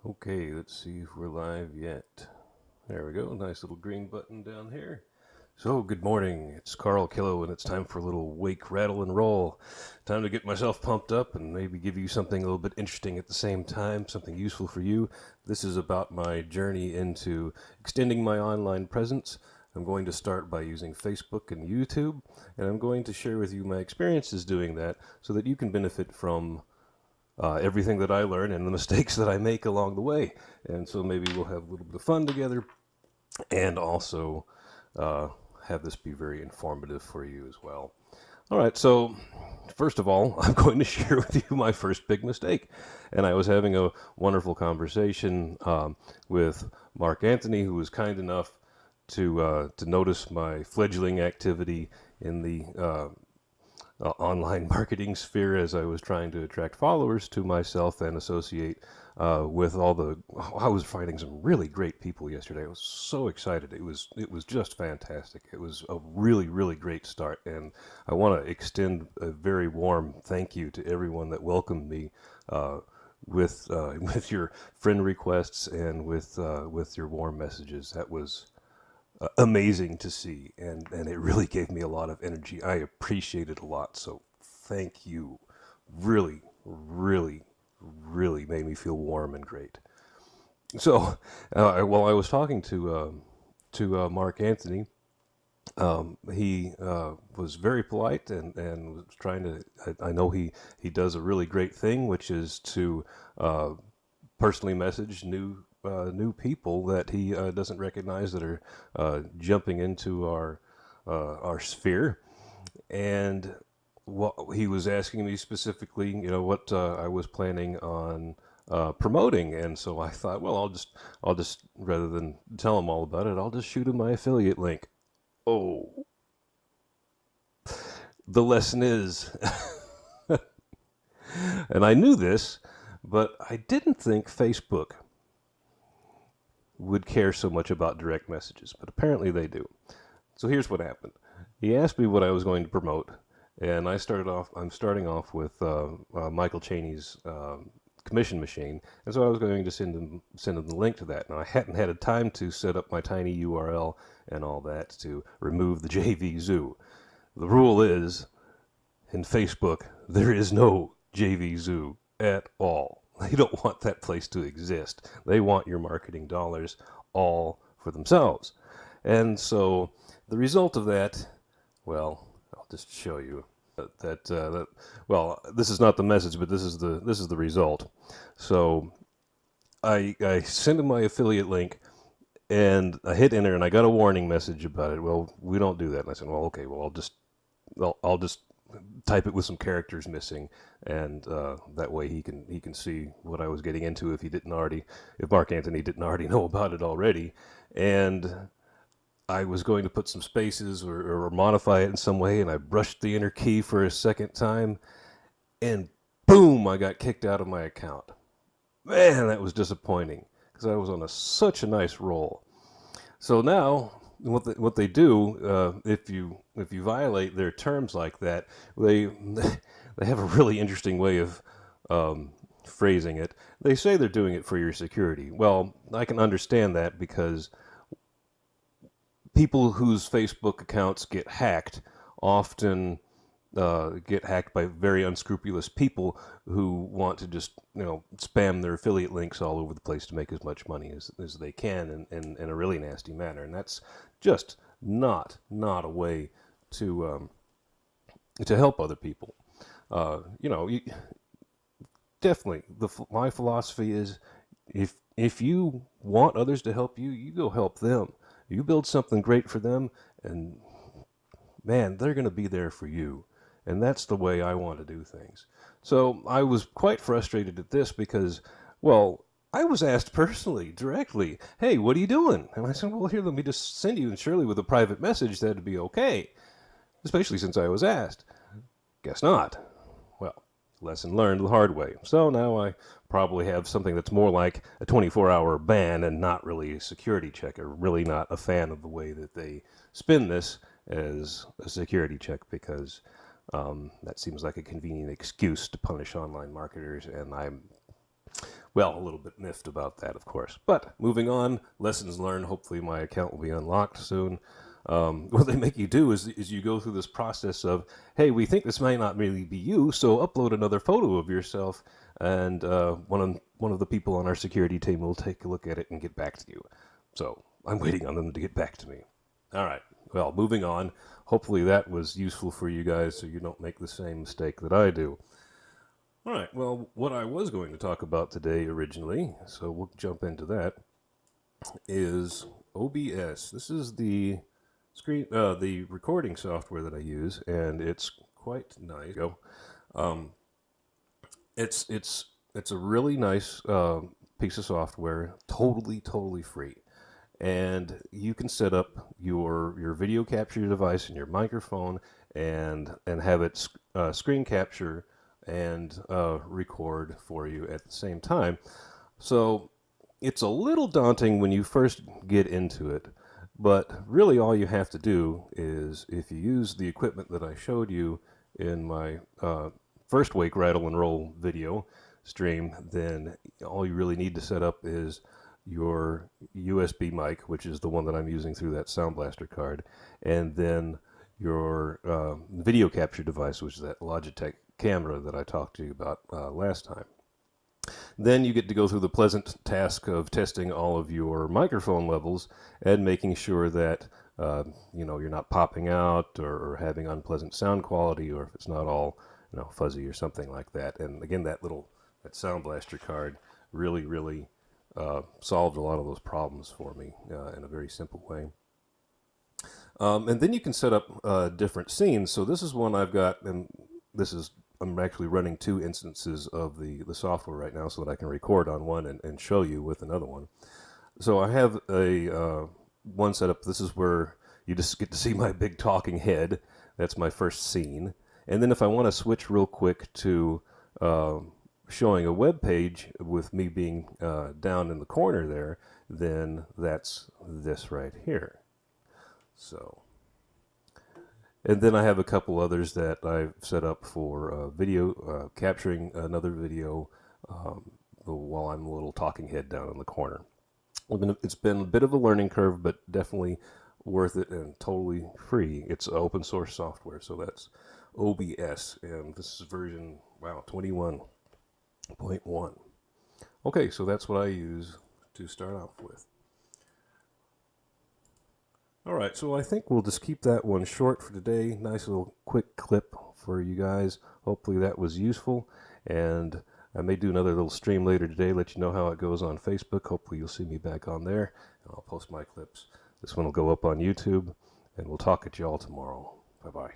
Okay, let's see if we're live yet. There we go. Nice little green button down here. So, good morning. It's Carl Killo, and it's time for a little wake, rattle, and roll. Time to get myself pumped up and maybe give you something a little bit interesting at the same time, something useful for you. This is about my journey into extending my online presence. I'm going to start by using Facebook and YouTube, and I'm going to share with you my experiences doing that so that you can benefit from everything that I learn and the mistakes that I make along the way. And so maybe we'll have a little bit of fun together and also uh, have this be very informative for you as well. All right, so first of all, I'm going to share with you my first big mistake. And I was having a wonderful conversation with Mark Anthony, who was kind enough to notice my fledgling activity in the online marketing sphere as I was trying to attract followers to myself and associate with all the. I was finding some really great people yesterday. I was so excited. It was just fantastic. It was a really great start, and I want to extend a very warm thank you to everyone that welcomed me. With your friend requests and with your warm messages, that was amazing to see, and it really gave me a lot of energy. I appreciate it a lot, so thank you. Really, really, really made me feel warm and great. So, while I was talking to Mark Anthony, he was very polite and was trying to. I know he does a really great thing, which is to personally message new people that he doesn't recognize that are jumping into our sphere. And what he was asking me specifically, what I was planning on promoting, and so I thought, well, I'll just rather than tell him all about it, I'll just shoot him my affiliate link. Oh, the lesson is, and I knew this, but I didn't think Facebook would care so much about direct messages, but apparently they do. So here's what happened. He asked me what I was going to promote, and I'm starting off with Michael Cheney's commission machine, and so I was going to send him the link to that. Now I hadn't had a time to set up my tiny URL and all that to remove the JV Zoo. The rule is in Facebook there is no JV Zoo at all. They don't want that place to exist. They want your marketing dollars all for themselves. And so the result of that, well, I'll just show you that well, this is not the message, but this is the result. So I sent him my affiliate link and I hit enter and I got a warning message about it. Well, we don't do that. And I said, well, okay, well, I'll just type it with some characters missing, and that way he can see what I was getting into if Mark Anthony didn't already know about it already. And I was going to put some spaces or modify it in some way, and I brushed the enter key for a second time, and boom, I got kicked out of my account. Man, that was disappointing because I was on such a nice roll. So now, what they do, if you violate their terms like that, they have a really interesting way of phrasing it. They say they're doing it for your security. Well, I can understand that because people whose Facebook accounts get hacked often get hacked by very unscrupulous people who want to just spam their affiliate links all over the place to make as much money as they can in a really nasty manner, and that's just not a way to help other people. You, definitely my philosophy is if you want others to help you, you go help them. You build something great for them, and man, they're going to be there for you. And that's the way I want to do things. So I was quite frustrated at this because, well, I was asked personally, directly, hey, what are you doing? And I said, well, here, let me just send you, and surely with a private message that'd be okay, especially since I was asked. Guess not. Well, lesson learned the hard way. So now I probably have something that's more like a 24-hour ban and not really a security check. I'm really not a fan of the way that they spin this as a security check because that seems like a convenient excuse to punish online marketers, and Well, a little bit miffed about that, of course. But moving on, lessons learned. Hopefully my account will be unlocked soon. What they make you do is you go through this process of, hey, we think this might not really be you, so upload another photo of yourself, and one of the people on our security team will take a look at it and get back to you. So I'm waiting on them to get back to me. All right. Well, moving on. Hopefully that was useful for you guys so you don't make the same mistake that I do. All right. Well, what I was going to talk about today originally, so we'll jump into that, is OBS. This is the the recording software that I use, and it's quite nice. It's a really nice piece of software, totally free. And you can set up your video capture device and your microphone, and have it screen capture and record for you at the same time. So it's a little daunting when you first get into it, but really all you have to do is, if you use the equipment that I showed you in my first Wake, Rattle, and Roll video stream, then all you really need to set up is your USB mic, which is the one that I'm using through that Sound Blaster card, and then your video capture device, which is that Logitech camera that I talked to you about last time. Then you get to go through the pleasant task of testing all of your microphone levels and making sure that you're not popping out or having unpleasant sound quality, or if it's not all fuzzy or something like that. And again, that Sound Blaster card really solved a lot of those problems for me in a very simple way. And then you can set up different scenes. So this is one I've got, and I'm actually running 2 instances of the software right now so that I can record on one and show you with another one. So I have a one set up. This is where you just get to see my big talking head. That's my first scene. And then if I want to switch real quick to showing a web page with me being down in the corner there, then that's this right here. So, and then I have a couple others that I've set up for video, capturing another video while I'm a little talking head down in the corner. It's been a bit of a learning curve, but definitely worth it and totally free. It's open source software, so that's OBS, and this is version, 21.1. Okay, so that's what I use to start off with. All right, so I think we'll just keep that one short for today. Nice little quick clip for you guys. Hopefully that was useful, and I may do another little stream later today, let you know how it goes on Facebook. Hopefully you'll see me back on there, and I'll post my clips. This one will go up on YouTube, and we'll talk at you all tomorrow. Bye-bye.